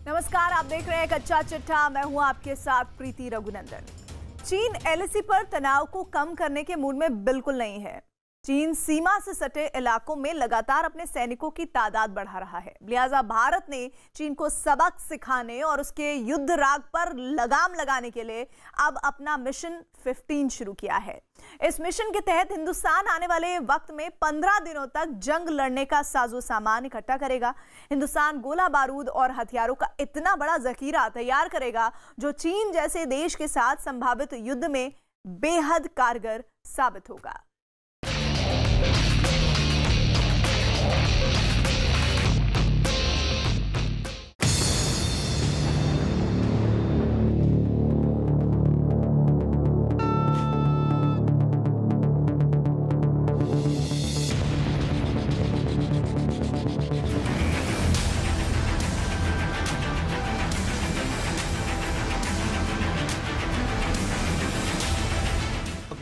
नमस्कार, आप देख रहे हैं कच्चा चिट्ठा। मैं हूं आपके साथ प्रीति रघुनंदन। चीन एलएसी पर तनाव को कम करने के मूड में बिल्कुल नहीं है। चीन सीमा से सटे इलाकों में लगातार अपने सैनिकों की तादाद बढ़ा रहा है। लिहाजा भारत ने चीन को सबक सिखाने और उसके युद्ध राग पर लगाम लगाने के लिए अब अपना मिशन 15 शुरू किया है। इस मिशन के तहत हिंदुस्तान आने वाले वक्त में 15 दिनों तक जंग लड़ने का साजो सामान इकट्ठा करेगा। हिंदुस्तान गोला बारूद और हथियारों का इतना बड़ा जखीरा तैयार करेगा जो चीन जैसे देश के साथ संभावित युद्ध में बेहद कारगर साबित होगा।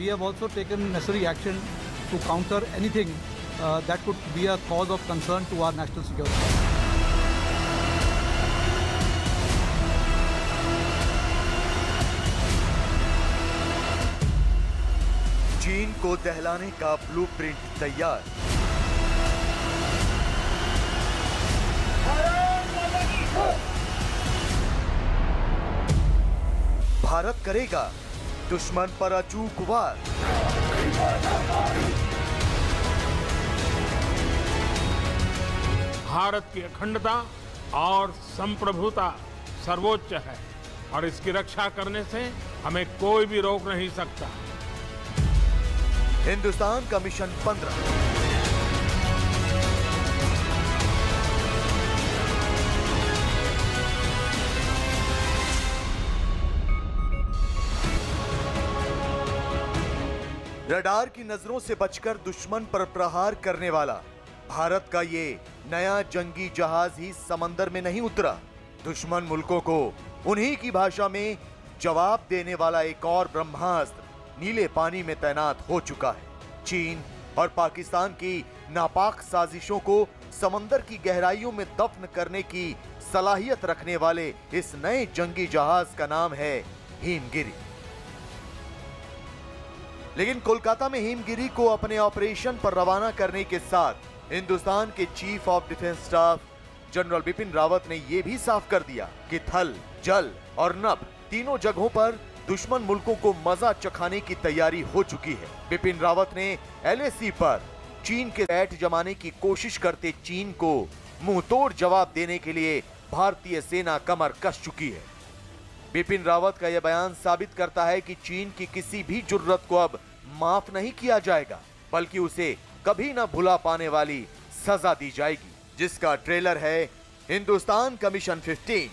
We have also taken necessary action to counter anything that could be a cause of concern to our national security. चीन को दहलाने का ब्लूप्रिंट तैयार। भारत करेगा दुश्मन पर अचूक वार। भारत की अखंडता और संप्रभुता सर्वोच्च है और इसकी रक्षा करने से हमें कोई भी रोक नहीं सकता। हिंदुस्तान का मिशन 15। रडार की नजरों से बचकर दुश्मन पर प्रहार करने वाला भारत का ये नया जंगी जहाज ही समंदर में नहीं उतरा। दुश्मन मुल्कों को उन्हीं की भाषा में जवाब देने वाला एक और ब्रह्मास्त्र नीले पानी में तैनात हो चुका है। चीन और पाकिस्तान की नापाक साजिशों को समंदर की गहराइयों में दफन करने की सलाहियत रखने वाले इस नए जंगी जहाज का नाम है हिमगिरी। लेकिन कोलकाता में हिमगिरी को अपने ऑपरेशन पर रवाना करने के साथ हिंदुस्तान के chief of defence staff general Bipin Rawat ने यह भी साफ कर दिया कि थल, जल और नभ तीनों जगहों पर दुश्मन मुल्कों को मजा चखाने की तैयारी हो चुकी है। बिपिन रावत ने एलएसी पर चीन के बैठ जमाने की कोशिश करते चीन को मुंह तोड़ जवाब देने के लिए भारतीय सेना कमर कस चुकी है। बिपिन रावत का यह बयान साबित करता है कि चीन की किसी भी जुर्रत को अब माफ नहीं किया जाएगा, बल्कि उसे कभी न भुला पाने वाली सजा दी जाएगी, जिसका ट्रेलर है हिंदुस्तान का मिशन 15।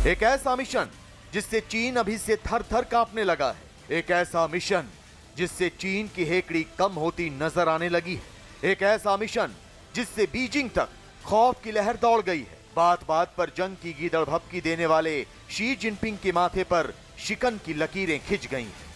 एक ऐसा मिशन जिससे चीन अभी से थर थर कांपने लगा है। एक ऐसा मिशन जिससे चीन की हेकड़ी कम होती नजर आने लगी है। एक ऐसा मिशन जिससे बीजिंग तक खौफ की लहर दौड़ गई है। बात बात पर जंग की गीदड़ भभकी देने वाले शी जिनपिंग के माथे पर शिकन की लकीरें खिंच गई हैं।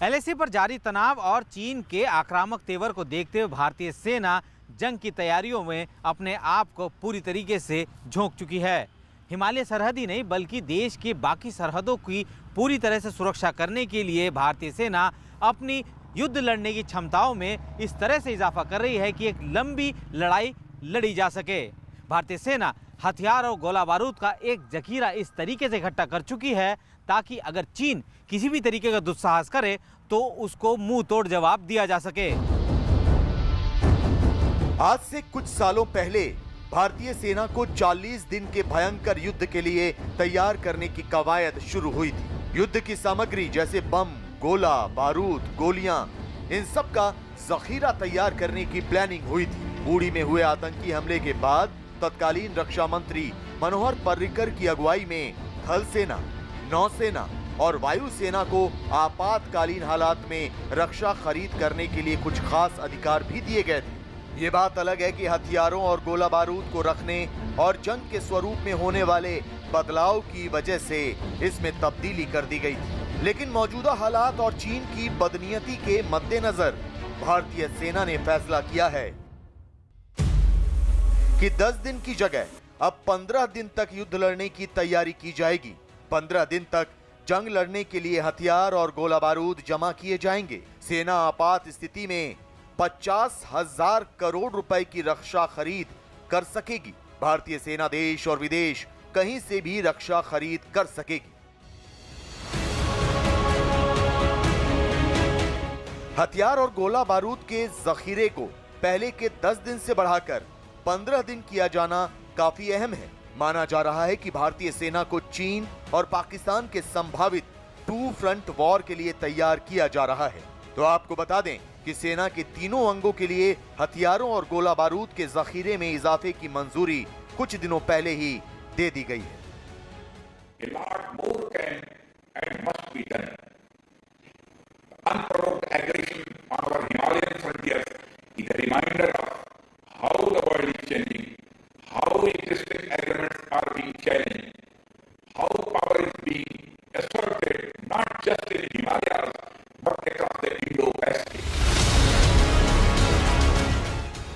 एलएसी पर जारी तनाव और चीन के आक्रामक तेवर को देखते हुए भारतीय सेना जंग की तैयारियों में अपने आप को पूरी तरीके से झोंक चुकी है। हिमालय सरहद ही नहीं बल्कि देश की बाकी सरहदों की पूरी तरह से सुरक्षा करने के लिए भारतीय सेना अपनी युद्ध लड़ने की क्षमताओं में इस तरह से इजाफा कर रही है कि एक लंबी लड़ाई लड़ी जा सके। भारतीय सेना हथियार और गोला बारूद का एक जखीरा इस तरीके से इकट्ठा कर चुकी है ताकि अगर चीन किसी भी तरीके का दुस्साहस करे तो उसको मुंह तोड़ जवाब दिया जा सके। आज से कुछ सालों पहले भारतीय सेना को 40 दिन के भयंकर युद्ध के लिए तैयार करने की कवायद शुरू हुई थी। युद्ध की सामग्री जैसे बम, गोला बारूद, गोलियां, इन सब का जखीरा तैयार करने की प्लानिंग हुई थी। उड़ी में हुए आतंकी हमले के बाद तत्कालीन रक्षा मंत्री मनोहर पर्रिकर की अगुवाई में थल सेना, नौसेना और वायुसेना को आपातकालीन हालात में रक्षा खरीद करने के लिए कुछ खास अधिकार भी दिए गए थे। ये बात अलग है कि हथियारों और गोला बारूद को रखने और जंग के स्वरूप में होने वाले बदलाव की वजह से इसमें तब्दीली कर दी गई थी। लेकिन मौजूदा हालात और चीन की बदनीयती के मद्देनजर भारतीय सेना ने फैसला किया है कि 10 दिन की जगह अब 15 दिन तक युद्ध लड़ने की तैयारी की जाएगी। 15 दिन तक जंग लड़ने के लिए हथियार और गोला बारूद जमा किए जाएंगे। सेना आपात स्थिति में 50,000 करोड़ रुपए की रक्षा खरीद कर सकेगी। भारतीय सेना देश और विदेश कहीं से भी रक्षा खरीद कर सकेगी। हथियार और गोला बारूद के जखीरे को पहले के 10 दिन से बढ़ाकर 15 दिन किया जाना काफी अहम है। माना जा रहा है कि भारतीय सेना को चीन और पाकिस्तान के संभावित 2 फ्रंट वॉर के लिए तैयार किया जा रहा है। तो आपको बता दें कि सेना के तीनों अंगों के लिए हथियारों और गोला बारूद के जखीरे में इजाफे की मंजूरी कुछ दिनों पहले ही दे दी गई है। Unprovoked aggression on our Himalayan frontiers is a reminder of how the world is changing, how existing agreements are being challenged, how power is being asserted not just in Himalayas but across the Indo-Pacific.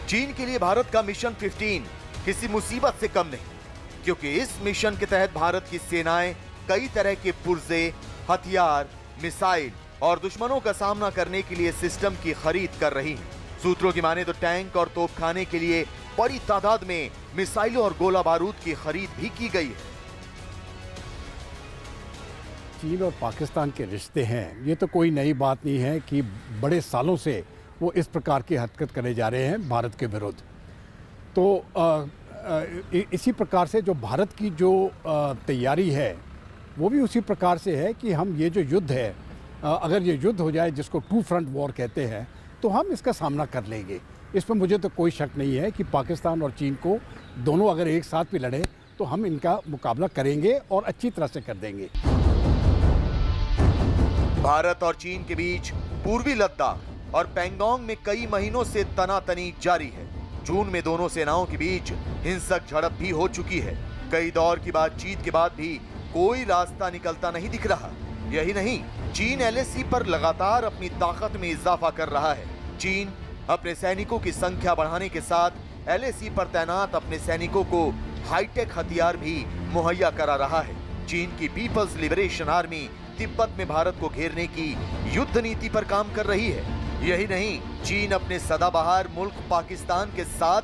चीन के लिए भारत का mission 15 किसी मुसीबत से कम नहीं, क्योंकि इस मिशन के तहत भारत की सेनाएं कई तरह के पुर्जे, हथियार, मिसाइल और दुश्मनों का सामना करने के लिए सिस्टम की खरीद कर रही है। सूत्रों की माने तो टैंक और तोपखाने के लिए बड़ी तादाद में मिसाइलों और गोला बारूद की खरीद भी की गई है। चीन और पाकिस्तान के रिश्ते हैं, ये तो कोई नई बात नहीं है कि बड़े सालों से वो इस प्रकार की हरकत करे जा रहे हैं भारत के विरुद्ध। तो इसी प्रकार से जो भारत की जो तैयारी है वो भी उसी प्रकार से है कि हम ये जो युद्ध है, अगर ये युद्ध हो जाए जिसको 2 फ्रंट वॉर कहते हैं, तो हम इसका सामना कर लेंगे। इसमें मुझे तो कोई शक नहीं है कि पाकिस्तान और चीन को दोनों अगर एक साथ भी लड़े तो हम इनका मुकाबला करेंगे और अच्छी तरह से कर देंगे। भारत और चीन के बीच पूर्वी लद्दाख और पैंगोंग में कई महीनों से तनातनी जारी है। जून में दोनों सेनाओं के बीच हिंसक झड़प भी हो चुकी है। कई दौर की बातचीत के बाद भी कोई रास्ता निकलता नहीं दिख रहा। यही नहीं, चीन LAC पर लगातार अपनी ताकत में इजाफा कर रहा है। चीन अपने सैनिकों की संख्या बढ़ाने के साथ LAC पर तैनात अपने सैनिकों को हाईटेक हथियार भी मुहैया करा रहा है। चीन की पीपल्स लिबरेशन आर्मी तिब्बत में भारत को घेरने की युद्ध नीति पर काम कर रही है। यही नहीं, चीन अपने सदाबहार मुल्क पाकिस्तान के साथ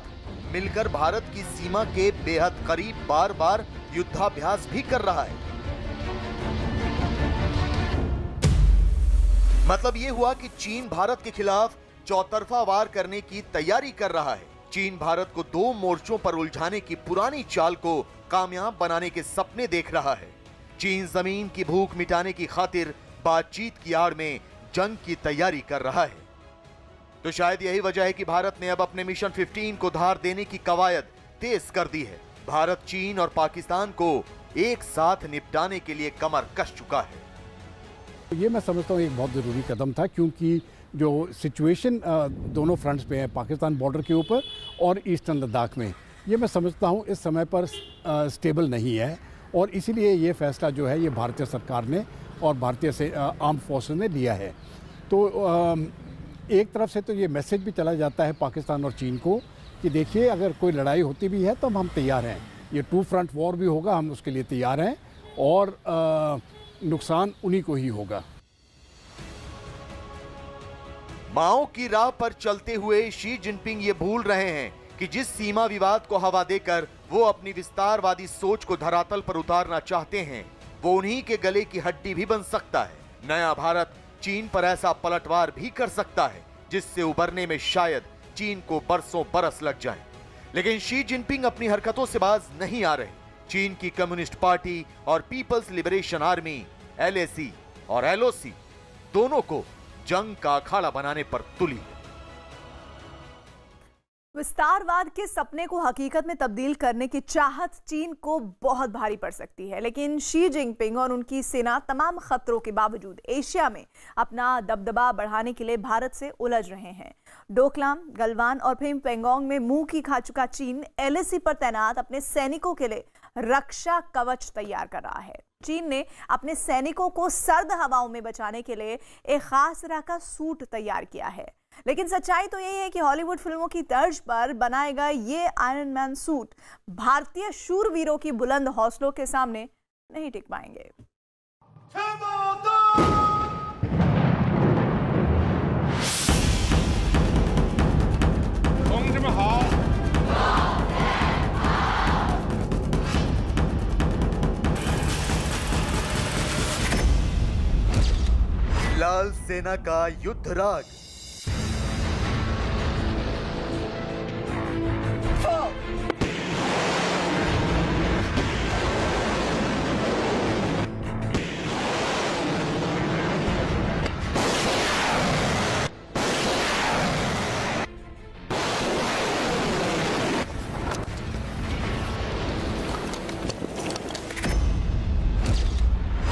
मिलकर भारत की सीमा के बेहद करीब बार बार युद्धाभ्यास भी कर रहा है। मतलब ये हुआ कि चीन भारत के खिलाफ चौतरफा वार करने की तैयारी कर रहा है। चीन भारत को 2 मोर्चों पर उलझाने की पुरानी चाल को कामयाब बनाने के सपने देख रहा है। चीन जमीन की भूख मिटाने की खातिर बातचीत की आड़ में जंग की तैयारी कर रहा है। तो शायद यही वजह है कि भारत ने अब अपने मिशन 15 को धार देने की कवायद तेज कर दी है। भारत चीन और पाकिस्तान को एक साथ निपटाने के लिए कमर कस चुका है। ये मैं समझता हूँ एक बहुत ज़रूरी कदम था, क्योंकि जो सिचुएशन दोनों फ्रंट्स पे है, पाकिस्तान बॉर्डर के ऊपर और ईस्टर्न लद्दाख में, ये मैं समझता हूँ इस समय पर स्टेबल नहीं है। और इसीलिए ये फैसला जो है ये भारतीय सरकार ने और भारतीय से आर्म्ड फोर्सेस ने लिया है। तो एक तरफ से तो ये मैसेज भी चला जाता है पाकिस्तान और चीन को कि देखिए, अगर कोई लड़ाई होती भी है तो हम तैयार हैं, ये 2 फ्रंट वॉर भी होगा, हम उसके लिए तैयार हैं और नुकसान उन्हीं को ही होगा। माओ की राह पर चलते हुए शी जिनपिंग ये भूल रहे हैं कि जिस सीमा विवाद को हवा देकर वो अपनी विस्तारवादी सोच को धरातल पर उतारना चाहते हैं, वो उन्हीं के गले की हड्डी भी बन सकता है। नया भारत चीन पर ऐसा पलटवार भी कर सकता है जिससे उबरने में शायद चीन को बरसों बरस लग जाए। लेकिन शी जिनपिंग अपनी हरकतों से बाज नहीं आ रहे। चीन की कम्युनिस्ट पार्टी और पीपल्स लिबरेशन आर्मी LAC और LOC दोनों को जंग का अखाड़ा बनाने पर तुली है। विस्तारवाद के सपने को हकीकत में तब्दील करने की चाहत चीन को बहुत भारी पड़ सकती है, लेकिन शी जिनपिंग और उनकी सेना तमाम खतरों के बावजूद एशिया में अपना दबदबा बढ़ाने के लिए भारत से उलझ रहे हैं। डोकलाम, गलवान और फिर पैंगोंग में मुंह की खा चुका चीन LAC पर तैनात अपने सैनिकों के लिए रक्षा कवच तैयार कर रहा है। चीन ने अपने सैनिकों को सर्द हवाओं में बचाने के लिए एक खास तरह का सूट तैयार किया है। लेकिन सच्चाई तो यही है कि हॉलीवुड फिल्मों की तर्ज पर बनाएगा ये आयरन मैन सूट भारतीय शूरवीरों की बुलंद हौसलों के सामने नहीं टिक पाएंगे। लाल सेना का युद्ध राग।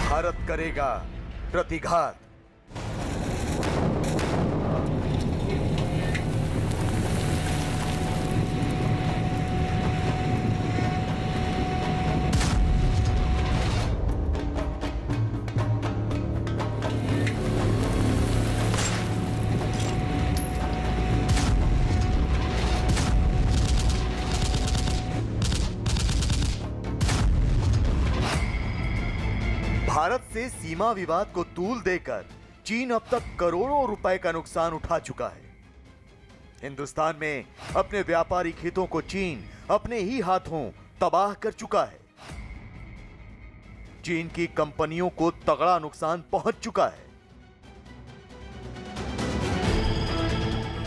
भारत करेगा प्रतिघात। भारत से सीमा विवाद को तूल देकर चीन अब तक करोड़ों रुपए का नुकसान उठा चुका है। हिंदुस्तान में अपने व्यापारिक हितों को चीन अपने ही हाथों तबाह कर चुका है। चीन की कंपनियों को तगड़ा नुकसान पहुंच चुका है।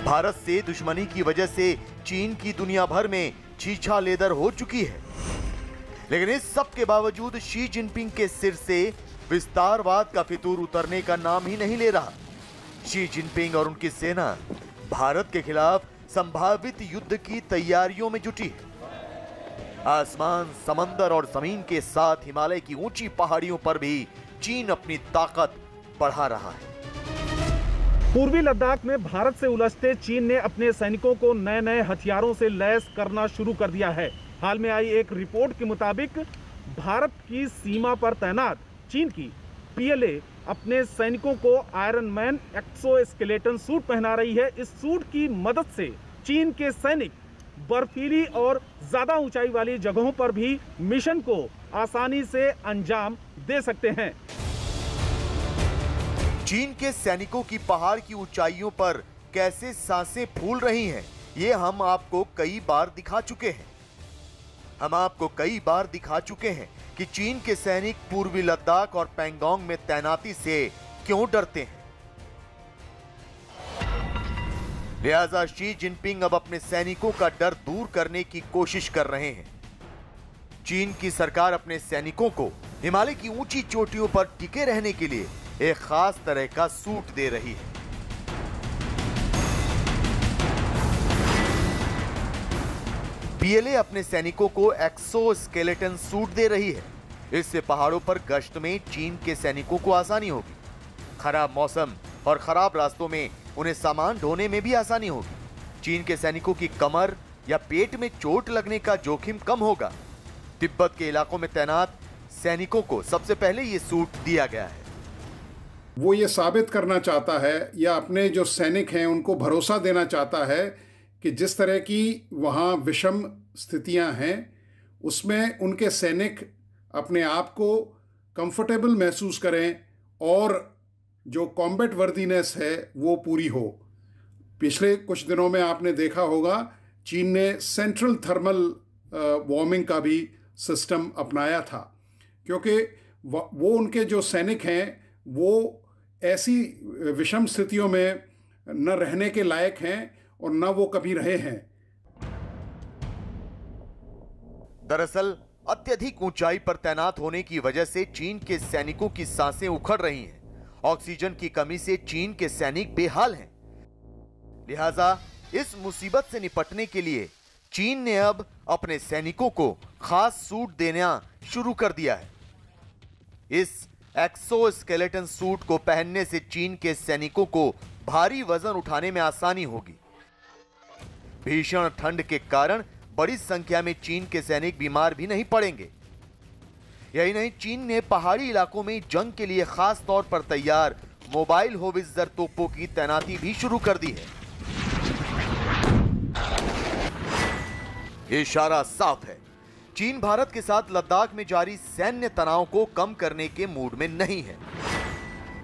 भारत से दुश्मनी की वजह से चीन की दुनिया भर में छीछा लेदर हो चुकी है। लेकिन इस सब के बावजूद शी जिनपिंग के सिर से विस्तारवाद का फितूर उतरने का नाम ही नहीं ले रहा। शी जिनपिंग और उनकी सेना भारत के खिलाफ संभावित युद्ध की तैयारियों में जुटी है। आसमान, समंदर और जमीन के साथ हिमालय की ऊंची पहाड़ियों पर भी चीन अपनी ताकत बढ़ा रहा है। पूर्वी लद्दाख में भारत से उलझते चीन ने अपने सैनिकों को नए नए हथियारों से लैस करना शुरू कर दिया है। हाल में आई एक रिपोर्ट के मुताबिक भारत की सीमा पर तैनात चीन की पीएलए अपने सैनिकों को आयरन मैन एक्सोस्केलेटन सूट पहना रही है। इस सूट की मदद से चीन के सैनिक बर्फीली और ज्यादा ऊंचाई वाली जगहों पर भी मिशन को आसानी से अंजाम दे सकते हैं। चीन के सैनिकों की पहाड़ की ऊंचाइयों पर कैसे सांसें फूल रही हैं, ये हम आपको कई बार दिखा चुके हैं कि चीन के सैनिक पूर्वी लद्दाख और पैंगोंग में तैनाती से क्यों डरते हैं। लिहाजा शी जिनपिंग अब अपने सैनिकों का डर दूर करने की कोशिश कर रहे हैं। चीन की सरकार अपने सैनिकों को हिमालय की ऊंची चोटियों पर टिके रहने के लिए एक खास तरह का सूट दे रही है। पीएलए अपने सैनिकों को एक्सोस्केलेटन सूट दे रही है। इससे पहाड़ों पर गश्त में चीन के सैनिकों को आसानी होगी। खराब मौसम और खराब रास्तों में उन्हें सामान ढोने में भी आसानी होगी। चीन के सैनिकों की कमर या पेट में चोट लगने का जोखिम कम होगा। तिब्बत के इलाकों में तैनात सैनिकों को सबसे पहले ये सूट दिया गया है। वो ये साबित करना चाहता है या अपने जो सैनिक हैं उनको भरोसा देना चाहता है कि जिस तरह की वहाँ विषम स्थितियाँ हैं उसमें उनके सैनिक अपने आप को कंफर्टेबल महसूस करें और जो कॉम्बैट वर्दीनेस है वो पूरी हो। पिछले कुछ दिनों में आपने देखा होगा चीन ने सेंट्रल थर्मल वार्मिंग का भी सिस्टम अपनाया था, क्योंकि वो उनके जो सैनिक हैं वो ऐसी विषम स्थितियों में न रहने के लायक हैं और न वो कभी रहे हैं। दरअसल अत्यधिक ऊंचाई पर तैनात होने की वजह से चीन के सैनिकों की सांसें उखड़ रही हैं। ऑक्सीजन की कमी से चीन के सैनिक बेहाल हैं। लिहाजा इस मुसीबत से निपटने के लिए चीन ने अब अपने सैनिकों को खास सूट देना शुरू कर दिया है। इस एक्सोस्केलेटन सूट को पहनने से चीन के सैनिकों को भारी वजन उठाने में आसानी होगी। भीषण ठंड के कारण बड़ी संख्या में चीन के सैनिक बीमार भी नहीं पड़ेंगे। यही नहीं, चीन ने पहाड़ी इलाकों में जंग के लिए खास तौर पर तैयार मोबाइल होवित्जर तोपों की तैनाती भी शुरू कर दी है। ये इशारा साफ है, चीन भारत के साथ लद्दाख में जारी सैन्य तनाव को कम करने के मूड में नहीं है।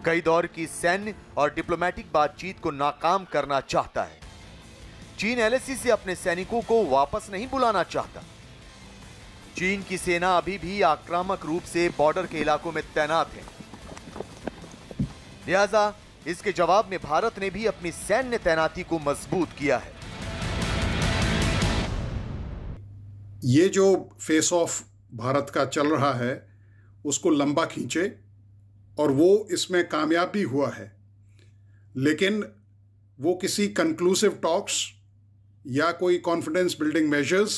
कई दौर की सैन्य और डिप्लोमेटिक बातचीत को नाकाम करना चाहता है। चीन एलएसी से अपने सैनिकों को वापस नहीं बुलाना चाहता। चीन की सेना अभी भी आक्रामक रूप से बॉर्डर के इलाकों में तैनात है। लिहाजा इसके जवाब में भारत ने भी अपनी सैन्य तैनाती को मजबूत किया है। ये जो फेस ऑफ भारत का चल रहा है उसको लंबा खींचे और वो इसमें कामयाब भी हुआ है, लेकिन वो किसी कंक्लूसिव टॉक्स या कोई कॉन्फिडेंस बिल्डिंग मेजर्स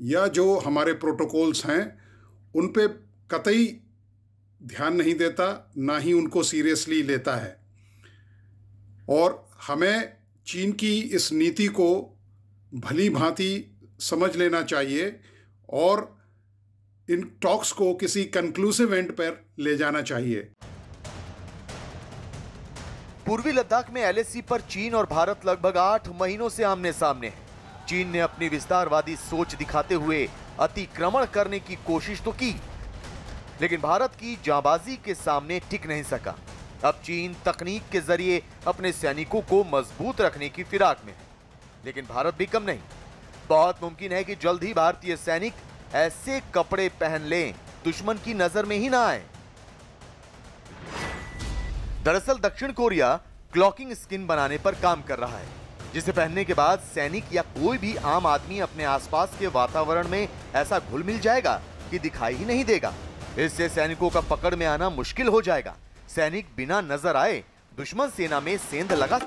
या जो हमारे प्रोटोकॉल्स हैं उन पे कतई ध्यान नहीं देता, ना ही उनको सीरियसली लेता है। और हमें चीन की इस नीति को भली भांति समझ लेना चाहिए और इन टॉक्स को किसी कंक्लूसिव एंड पर ले जाना चाहिए। पूर्वी लद्दाख में एलएसी पर चीन और भारत लगभग 8 महीनों से आमने सामने है। चीन ने अपनी विस्तारवादी सोच दिखाते हुए अतिक्रमण करने की कोशिश तो की, लेकिन भारत की जांबाजी के सामने टिक नहीं सका। अब चीन तकनीक के जरिए अपने सैनिकों को मजबूत रखने की फिराक में है, लेकिन भारत भी कम नहीं। बहुत मुमकिन है कि जल्द ही भारतीय सैनिक ऐसे कपड़े पहन लें दुश्मन की नजर में ही ना आए। दरअसल दक्षिण कोरिया क्लॉकिंग स्किन बनाने पर काम कर रहा है, जिसे पहनने के बाद सैनिक या कोई भी आम आदमी अपने आसपास के वातावरण में ऐसा घुल मिल जाएगा कि दिखाई ही नहीं देगा। इससे सैनिकों का पकड़ में आना मुश्किल हो जाएगा। सैनिक बिना नजर आए दुश्मन सेना में सेंध लगा।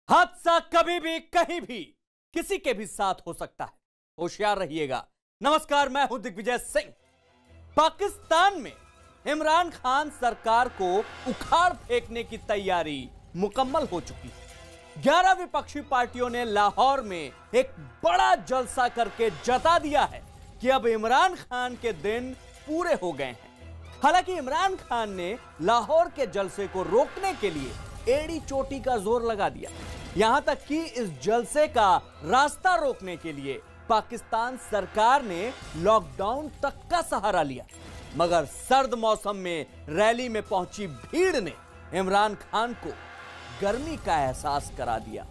हादसा कभी भी कहीं भी किसी के भी साथ हो सकता है, होशियार रहिएगा। नमस्कार, मैं हूं दिग्विजय सिंह। पाकिस्तान में इमरान खान सरकार को उखाड़ फेंकने की तैयारी मुकम्मल हो चुकी है। 11 विपक्षी पार्टियों ने लाहौर में एक बड़ा जलसा करके जता दिया है कि अब इमरान खान के दिन पूरे हो गए हैं। हालांकि इमरान खान ने लाहौर के जलसे को रोकने के लिए एड़ी चोटी का जोर लगा दिया। यहां तक कि इस जलसे का रास्ता रोकने के लिए पाकिस्तान सरकार ने लॉकडाउन तक का सहारा लिया, मगर सर्द मौसम में रैली में पहुंची भीड़ ने इमरान खान को गर्मी का एहसास करा दिया।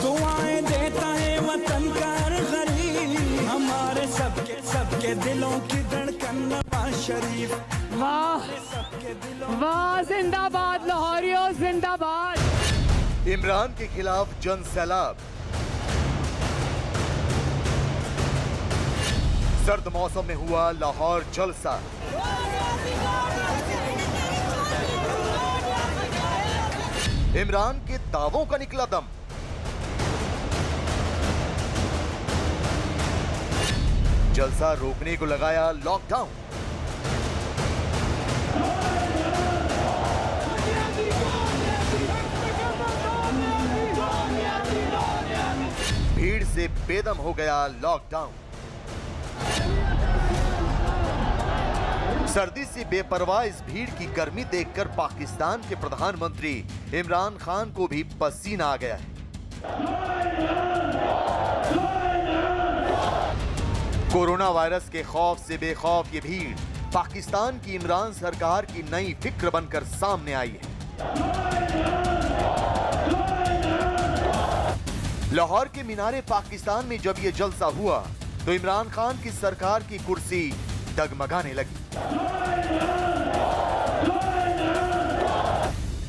दुआएं देता है वतन का हर गरीब, हमारे सबके दिलों की धड़कन नवाज शरीफ। वाह वाह, जिंदाबाद लाहौरियों, जिंदाबाद। इमरान के खिलाफ जन सैलाब। सर्द मौसम में हुआ लाहौर जलसा। इमरान के दावों का निकला दम। जलसा रोकने को लगाया लॉकडाउन। भीड़ से बेदम हो गया लॉकडाउन। सर्दी से बेपरवाह इस भीड़ की गर्मी देखकर पाकिस्तान के प्रधानमंत्री इमरान खान को भी पसीना आ गया है। कोरोना वायरस के खौफ से बेखौफ ये भीड़ पाकिस्तान की इमरान सरकार की नई फिक्र बनकर सामने आई है। लाहौर के मीनारे पाकिस्तान में जब ये जलसा हुआ तो इमरान खान की सरकार की कुर्सी डगमगाने लगी।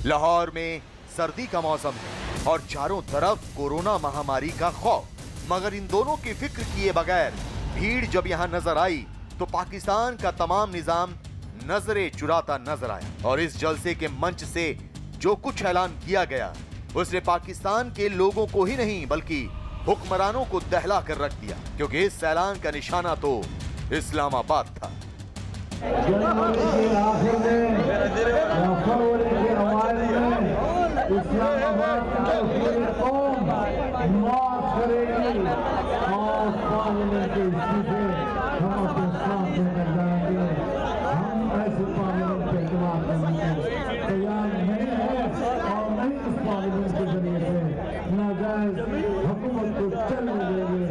लाहौर में सर्दी का मौसम है और चारों तरफ कोरोना महामारी का खौफ, मगर इन दोनों की फिक्र किए बगैर भीड़ जब यहां नजर आई तो पाकिस्तान का तमाम निजाम नजरें चुराता नजर आया। और इस जलसे के मंच से जो कुछ ऐलान किया गया उसने पाकिस्तान के लोगों को ही नहीं बल्कि हुक्मरानों को दहला कर रख दिया, क्योंकि इस ऐलान का निशाना तो इस्लामाबाद था। और पार्लियामेंट के इस्तीफे हम अपने साथ लेकर जाएंगे। हम ऐसे पार्लियामेंट पे इस्तेमाल करने के तैयार नहीं है और नहीं इस पार्लियामेंट के जरिए से नाजायज हुकूमत को चलने देंगे।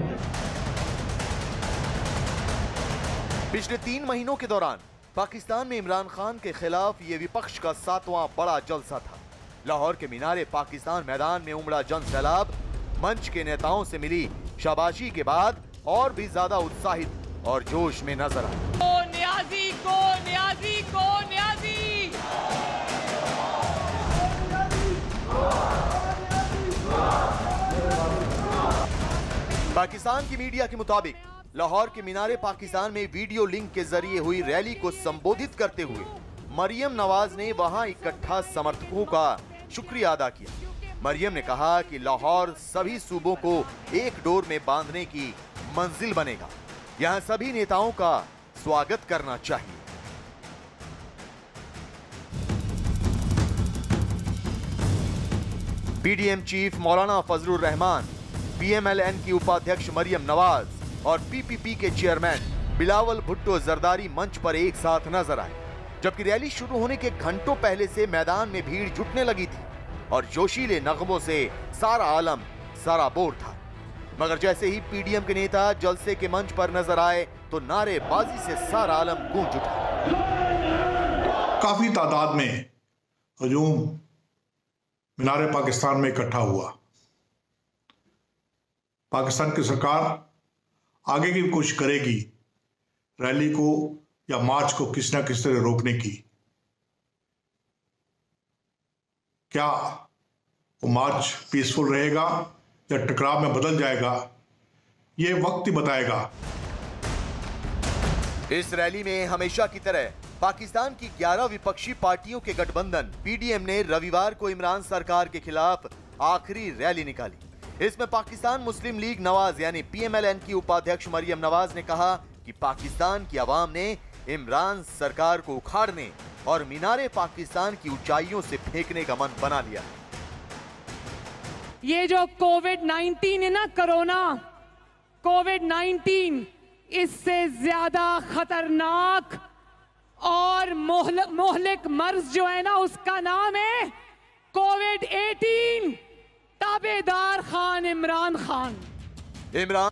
पिछले 3 महीनों के दौरान पाकिस्तान में इमरान खान के खिलाफ ये विपक्ष का 7वां बड़ा जलसा था। लाहौर के मीनारे पाकिस्तान मैदान में उमड़ा जन सैलाब मंच के नेताओं से मिली शाबाशी के बाद और भी ज्यादा उत्साहित और जोश में नजर आया। न्याजी को न्याजी को न्याजी। पाकिस्तान की मीडिया के मुताबिक लाहौर के मीनारे पाकिस्तान में वीडियो लिंक के जरिए हुई रैली को संबोधित करते हुए मरियम नवाज ने वहां इकट्ठा समर्थकों का शुक्रिया अदा किया। मरियम ने कहा कि लाहौर सभी सूबों को एक डोर में बांधने की मंजिल बनेगा। यहां सभी नेताओं का स्वागत करना चाहिए। पीडीएम चीफ मौलाना फजलुर रहमान, पीएमएलएन की उपाध्यक्ष मरियम नवाज और पीपीपी के चेयरमैन बिलावल भुट्टो जरदारी मंच पर एक साथ नजर आए, जबकि रैली शुरू होने के घंटों पहले से मैदान में भीड़ जुटने लगी थी और जोशीले नगमों से सारा आलम सराबोर था। मगर जैसे ही पीडीएम के नेता जलसे के मंच पर नजर आए तो नारेबाजी से सारा आलम गूंज उठा। काफी तादाद में हजूम मीनारे पाकिस्तान में इकट्ठा हुआ। पाकिस्तान की सरकार आगे की कोशिश करेगी रैली को या मार्च को किसी न किसी तरह रोकने की। क्या वो मार्च पीसफुल रहेगा या टकराव में बदल जाएगा, ये वक्त ही बताएगा। इस रैली में हमेशा की तरह पाकिस्तान की 11 विपक्षी पार्टियों के गठबंधन पीडीएम ने रविवार को इमरान सरकार के खिलाफ आखिरी रैली निकाली। इसमें पाकिस्तान मुस्लिम लीग नवाज यानी पीएमएलएन की उपाध्यक्ष मरियम नवाज ने कहा कि पाकिस्तान की आवाम ने इमरान सरकार को उखाड़ने और मीनारे पाकिस्तान की ऊंचाइयों से फेंकने का मन बना लिया। ये जो कोविड-19 है ना, कोरोना कोविड-19, इससे ज्यादा खतरनाक और मोहलिक मर्ज जो है ना, उसका नाम है कोविड-18। ताबेदार खान इमरान खान। इमरान